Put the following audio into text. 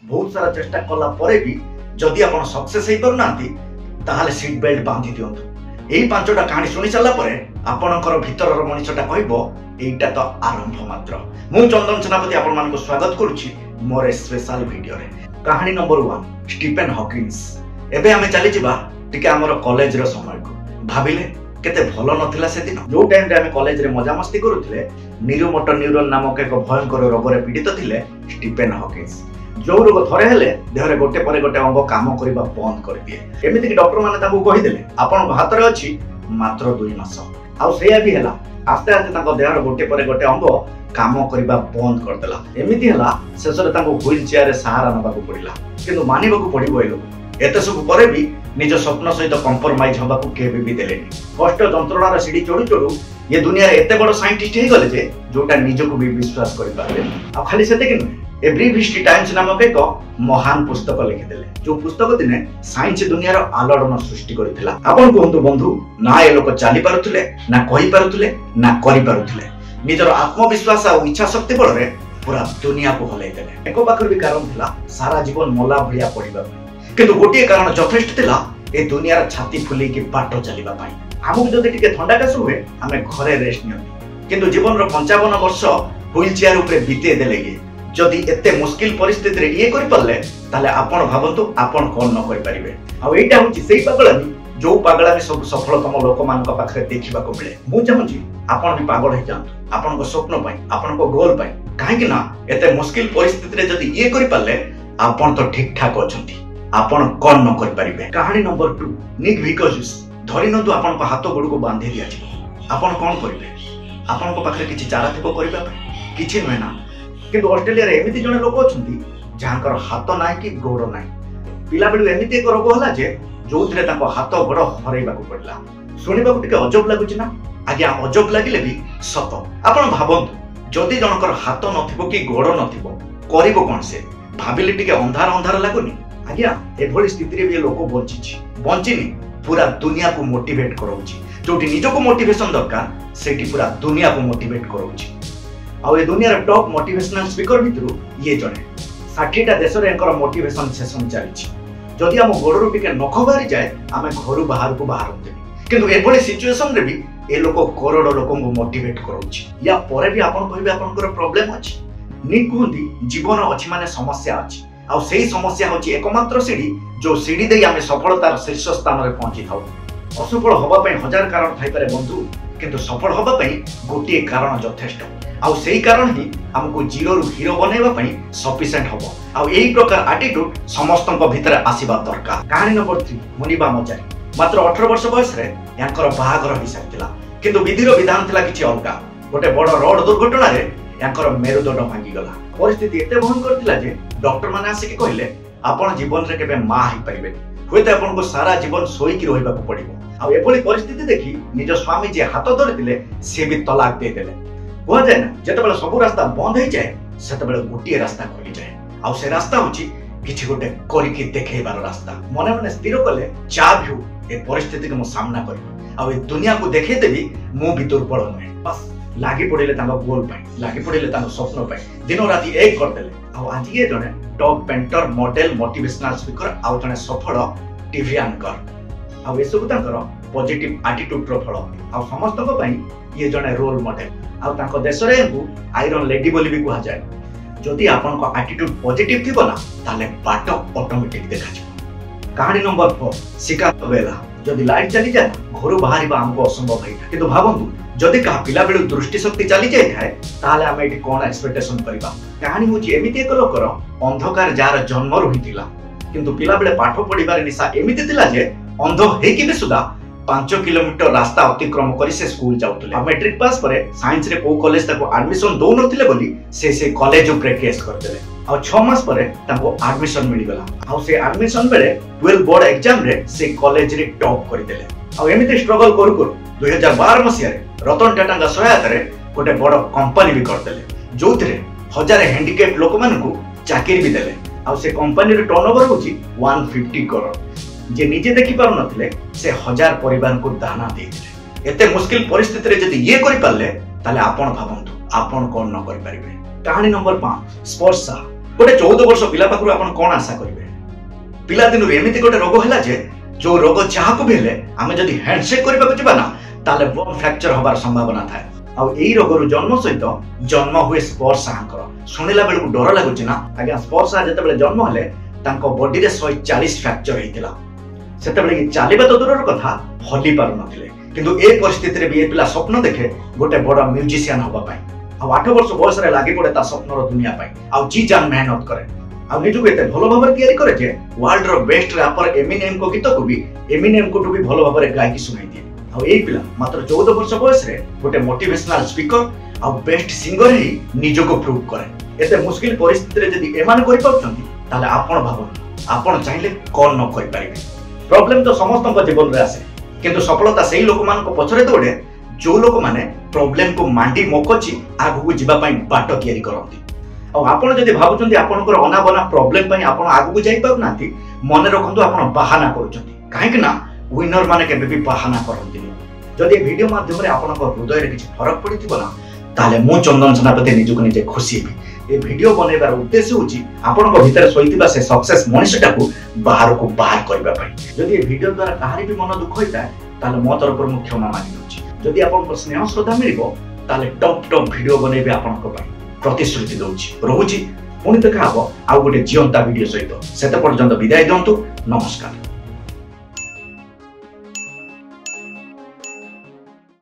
बहुत सारा चेष्टा कला परे भी जदि आपण सक्सेस हे परनांती ताहाले सीट बेल्ट बांधी दियंतु। एही पांचटा कहानी सुनी सारा परे आपणकर भीतरर मनिषटा कहबो एइटा तो आरंभ मात्र। मु चंदन सेनापति आपण मानको स्वागत करूछि मोर स्पेशल वीडियो रे। कहानी नंबर 1 स्टीफेन हॉकिंस। एबे हमें चली जिबा टिके हमर कॉलेज रो समय को। भाबिले केते भलो नथिला से दिन जो टाइम रे हमें कॉलेज रे मजा मस्ती करूथिले न्यूरोमोटर न्यूरॉन नामक एक भयंकर रोग रे पीड़ित थिले स्टीफेन हॉकिंस। जो रोग थरे हेले देहरे गोटे परे गोटे अंग काम करबा बंद कर दिए। एमिति कि डॉक्टर माने ताकू कहि देले आपण हाथ रे अछि मात्र 2 मास। आ सेया भी हेला आस्ते आस्ते ताको देहर गोटे परे गोटे अंग काम करबा बंद कर देला। एमिति हेला शेषरे ताको व्हील चेयर रे सहारा नबाकू पड़िला। किंतु मानिबाकू पड़िबो ए लोग एते सब परे भी निज स्वप्न सहित कंप्रोमाइज हबाकू केबे भी देलेनी। कष्ट जंत्रणार सीढ़ी चढ़ू चढ़ू ये दुनिया रे एते बड़ साइंटिस्ट हे गले जे जोटा निजको भी विश्वास करि पारे। आ खाली सेते कि ए ब्रीफ हिस्ट्री टाइम्स नामक एक महान पुस्तक लिखिदेले जो पुस्तक दिने साइंस दुनिया रो आलोड़न सृष्टि करिथिला। आपण कहंतु बंधु ना ए लोक चाली पारुथिले ना कहि पारुथिले ना करि पारुथिले निजर आत्मविश्वास आ इच्छा शक्ति बळ रे पूरा दुनिया को हलै देले। एको पाखर भी कारण थिला सारा जीवन मोला भलिया पडिबा किंतु गोटे कारण यथेष्ट थिला ए दुनिया रा छाती फुली के बाटो चलीबा पई। हमहु जदि टिके ठंडा कास हुए हमें घरे रेस्ट नियंती किंतु जीवन रो 55 वर्ष व्हील चेयर ऊपर बीते देले गे जदि एते मुश्किल परिस्थिति रे ये करि परले ताले आपण भाबंतु आपण कोन न करि परिबे। आ एटा होची सेही पागलानी जो पागलानी सब सफलतम लोक मानक पाखरे देखिबा को मिले। मु चाहूची आपण भी पागल हे जांतु आपण को स्वप्न पई आपण को गोल पई काहे कि ना एते मुश्किल परिस्थिति रे जदि ये करि परले आपण तो ठीक ठाक अछंती आपण कोन न करि परिबे। कहानी नंबर 2 निक विकोजिस। धरिनतु आपण को हाथ गोड़ को बांधि दिया छी आपण कोन करिवे आपण को पाखरे किछि चारा थिबो करिबा पई किछि नय ना। किंतु ऑस्ट्रेलिया रे एमिति जने लोक अछंती जांकर हाथ नाय कि गोड़ नाय। पिला बेलु एमिति एक रोग होला जे जोथिरे ताको हाथ गोड़ हरैबा को पड़ला। सुनिबा को टिके अजब लागुची ना आज्ञा अजब लागिले भी सत। आपण भाबंतु जदि जनकर हाथ नथिबो कि गोड़ नथिबो करिवो कोन से भाबिले टिके अंधार अंधार लागुनी। आज्ञा एभली स्थिति रे भी लोक बंचिनी पूरा दुनिया को मोटिवेट करौची। जोटी निजको मोटिवेशन दरकार सेठी पूरा दुनिया को मोटिवेट करौची। आ ए दुनिया रे टॉप मोटिवेशनल स्पीकर भितरु ये जने 60 टा देश रे एकर मोटिवेशन सेशन चलीची। जदि हम गोड़रू टिके नख बाहरी जाए आमे घरु बाहर को बाहरते किंतु एभली सिचुएशन रे भी ए लोक करोड़ लोकन को मोटिवेट करौची। या परे भी आपण कहबे आपनकर प्रॉब्लम अछि नी कहंती जीवन अछि माने समस्या अछि आ सेही समस्या होची एकमात्र सीढ़ी जो सीढ़ी दे आमे सफलतार शीर्ष स्थान रे पहुंची थाउ। असफल होबा पई हजार कारण थाई पारे बंधु किंतु सफल होबा पई गोटिए कारण यथेष्ट। आउ सेही कारण ही हमको जीरो रु हीरो बनेबा पई सफिशिएंट होबो। आउ एही प्रकार एटीट्यूड समस्तन भीतर आसीबा दरकार। कहानी नंबर 3 मुनिबा मचारी। मात्र 18 वर्ष बयस रे यांकर बाहागर हिसाब थिला किंतु विधिर विधान थिला किछि अलगा। गोटे बड़ रोड दुर्घटना रे यांकर मेरुदंड भांगी गला। परिस्थिति एते भयंकर थिला जे डॉक्टर माने आसी के कहिले आपण जीवन रे केबे मा ही परिबे होयते आपण को सारा जीवन सोई की रहिबा को पड़िबो। आ एभली परिस्थिति देखि निज स्वामी जे हाथ धरिथिले से भी तलाक दे देले। हो जाय ना जेतेबेले सब रास्ता बंद हे जाए सेतेबेले गोटिए रास्ता खोली जाए आ से रास्ता होची किछि गोटे करी के देखैबार रास्ता। मने मने स्थिर कले चा भी ए परिस्थिति के मो सामना करिबो आ ए दुनिया को देखै देबी मु भी दुर्बल नय। बस लागी पड़िले तांको गोल पई लागी पड़िले तांको स्वप्न पई दिन राति एक कर देले। आ आज ये जने top painter model motivational speaker आ जने सफल टीवी एंकर आ ए सब तांकर पॉजिटिव एटीट्यूड रो फल आ समस्त को पई ये जने रोल मॉडल आ तांको देश रे आयरन लेडी बोली भी कहा जाए। जदि आपन को एटीट्यूड पॉजिटिव थिबो ना ताले बाट ऑटोमेटिक देखा जाय। कहानी नंबर 4 शिकायत बेला। जदि लाइट चली जाए घर बाहरिबा हमको असंभव होइता किंतु भाबंतु जदि का पिला बेलु दृष्टि शक्ति चली जाय थाए ताले हम एटी कोन एक्सपेक्टेशन करिबा। कहानी होची एमिति एक लोकर अंधकार जार जन्म रहितिला किंतु पिला बेले पाठ पढिबार निशा एमिति थिला जे अंध हे कि भी सुदा 5 किलोमीटर रास्ता अतिक्रम करी से स्कूल जाउतले। मैट्रिक पास परे साइंस रे को कॉलेज ताको एडमिशन दो नथिले बोली से कॉलेज ऊपर केस करदेले आ 6 मास परे ताको एडमिशन मिली गला। आ से एडमिशन बेले 12 बोर्ड एग्जाम रे से कॉलेज रे टॉप करि देले। आ एमिति स्ट्रगल करू करू 2012 मसिया रे रतन टाटा का सहायता रे गोटे बड़ कंपनी भी करदेले जोथिरे हजार हैंडिकैप लोक मानकू चाकरी भी देले। आ से कंपनी रे टर्नओवर होची 150 करोड़ जे निजे देखि पारु नथिले से 1000 परिवार को दाना दे दिले। एते मुश्किल परिस्थिति रे जदि ये करि पारले ताले आपण भाबंतु आपण कोन न करि परिबे। कहानी नंबर 5 स्पर्शा। गोटे 14 वर्ष पिला पाखरु आपण कोन आशा करिवे पिला दिनु एमिति गोटे रोग हैला जे जो रोग चाहको भी हेले आमे जदी हैंडशेक करबा को जिबा ना ताले बोन फ्रैक्चर होबार संभावना थाए आ एई रोगरु जन्म सहित जन्म हुए स्पर्श आंकर सुनिला बेलकु डर लागुची ना आगे स्पर्श जते बेले जन्म हले तांको बॉडी रे 140 फ्रैक्चर हेतिला सेते बेले कि चालिबा तो दूरर कथा हली पारु नथिले किंतु ए परिस्थिति रे भी ए पिला स्वप्न देखे गोटे बड़ा म्यूजिशियन होबा पाई आ 8 वर्ष बयस रे लागि पड़े ता स्वप्नर दुनिया पाई आ जी जान मेहनत करे आ निजु एते भलो भाबर तयारी करे जे वर्ल्ड रो बेस्ट रैपर एमिनेम को गीत को भी एमिनेम को भी भलो भाबर गायकी सुनाई दिए आ एई पिला मात्र 14 वर्ष बयस रे गोटे मोटिवेशनल स्पीकर आ बेस्ट सिंगर ही निजो को प्रूव करे एते मुश्किल परिस्थिति रे जदी एमान करि पाउछंती ताले आपण भाबन आपण चाहिले कोन न करि पारिबे प्रॉब्लम तो समस्त जीवन रे आसे किंतु सफलता सेही लोक मान को पछरे दौड़े जो लोक माने प्रॉब्लम को मांडी मोकची आगु जिबा पई बाट तयारी करंती आ आपण जदी भाबुचंती आपनकर अनाबना प्रॉब्लम पई आपण आगु जाई पाउ नाथि मने रखंतु आपण बहाना करूचंती काहे कि ना विनर माने केबे भी बहाना करंती जदी वीडियो माध्यम रे आपनकर हृदय रे किछि फरक पड़िथिबो ना ताले मु चंदन सेनापति निजुक निजे खुशी हेबी ए वीडियो बनेबार उद्देश्य होची आपनक भितर सोइतिबा से सक्सेस मनुष्यटा को बाहर को बाहर करबा पई जदी ए वीडियो द्वारा काहारी भी मन दुख होइता ताले मो तरफ मु क्षमा मांगी होची जदी आपनक स्नेह श्रद्धा मिलिबो ताले टॉप वीडियो बनेबे आपनक पई प्रतिश्रुति दउची रहूची पुणी देखा हबो आ गोटे जीवंता वीडियो सहित सेते पर्यंत विदाय दंतु नमस्कार।